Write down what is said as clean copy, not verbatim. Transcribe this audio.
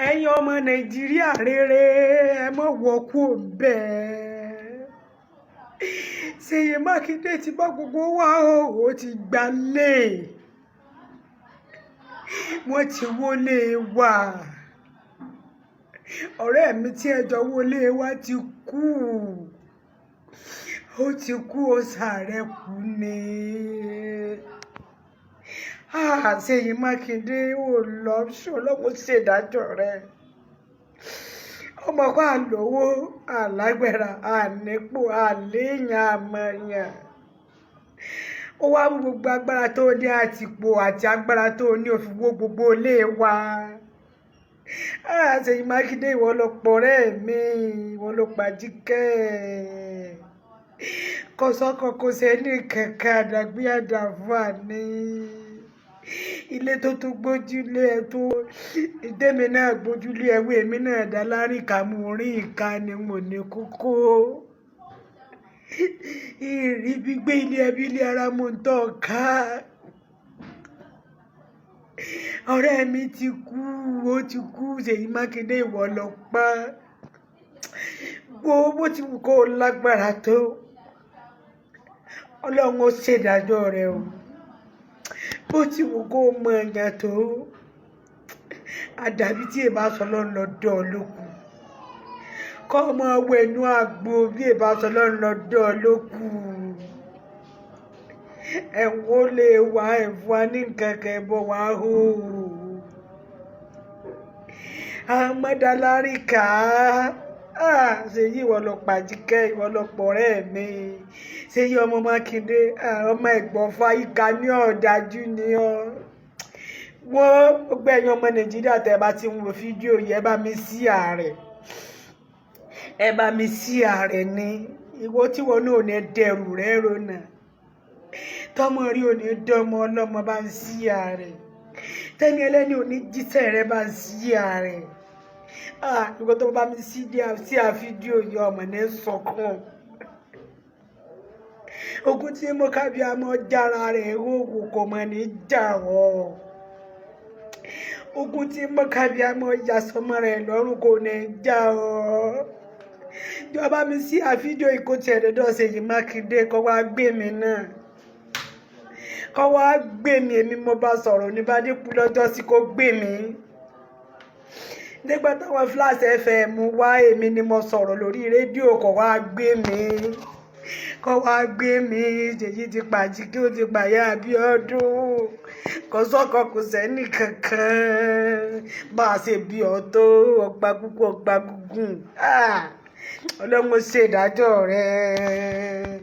ẹ̀yin ọmọ Nàìjíríà rere ẹ mọ̀ wọ́kú bẹ́ẹ̀. Ṣèyí Mákindé ti bá gbogbo wa ó ti gbalé wọ́n ti wọlé wa ọ̀rẹ́ mi tí ẹjọ́ wọlé wa ti kú ó ti kú ó sàárẹ̀ kú ni. Ṣèyí Mákindé ò lọ ṣọlọ́wọ́ ṣèdájọ́ rẹ̀ ọmọ kó àlówó àlágbára ànípò àléèyàn àmọ̀yàn ó wá mú gbogbo agbára tó ní àtìpó àti agbára tó ní òfin wó gbogbo ilé wa. Ṣèyí Mákindé ìwọ ló pọ̀rẹ́ mi ìwọ ló pàjíkẹ́ kọsọ́kọ̀ kò sẹ́ni kankan àdàgbé àdàfà ní ilé tó tún gbójúlé ẹ tó ìdẹ́mi náà gbójúlé ẹwé mi náà dá láríkà mú orí ìka ni mo ní kókó ìrì gbígbé ilé ẹbí ilé ara mo ń tọ́ ká ọ̀rẹ́ mi ti kú ó ti kú. Ṣèyí Mákindé ìwọ ló pa bó ti wù kó lágbára tó Ọlọ́run ó ṣèdájọ́ rẹ o bó ti wù kó mọ èèyàn tó àdàbí tí èèbá sọ lọ́dọ̀ lókù kọ́ ọmọ ọwọ́ ẹnu àgbo bí èèbá sọ lọ́dọ̀ lókù ẹ̀wọ̀n lè wá ẹ̀fọn ní nǹkan kẹ́bọ̀ wá hó àmọ́dáláríkà. Ṣèyí ìwọ ló pàjíkẹ́ ìwọ ló pọ̀rẹ́ mi. Ṣèyí ọmọ Mákindé ọmọ ẹ̀gbọ́n Fáyíká ní ọ̀dájú ni ọ́ wọ́n gbogbo ẹ̀yin ọmọ Nàìjíríà tẹ́ bá ti ń wo fídíò yìí ẹ bá mi sí ààrẹ ni ìwọ tí wọn náà ò ní dẹrù rẹ rona tọmọ rí ò ní dọmọ ọlọ́mọ bá ń sí ààrẹ tẹni ẹlẹ́ni ò ní jíṣẹ́ rẹ bá ń sí ààrẹ. Ìwọ tó bá mi sí fídíò yìí ọmọ ní sọkàn ogun tí mo kábí àmọ́ jára rẹ̀ oògùn kò mọ̀ ní jà ọ́ ogun tí mo kábí àmọ́ ya sọmọ rẹ̀ lọ́rùn kò ní jà ọ́. Ìjọba mi sí fídíò ìkótì ẹ̀dọ́dọ̀ Ṣèyí Mákindé kọ́ wá gbé mi náà kọ́ wá gbé mi èmi mo bá sọ̀rọ̀ ní bá dínkù lọ́jọ́ sí kó gbé mi nígbà táwọn Flash FM wá èmi ni mo sọ̀rọ̀ lórí rédíò kọ́ wá gbé mi Ṣèyí ti pàjí kí ó ti pàyà Abíọ́dún kò sọ́kọ kò sẹ́ni kankan bá a ṣe bí ọ tó ọgbà púpọ̀ ọgbà gúngùn Ọlọ́run ṣèdájọ́ rẹ̀.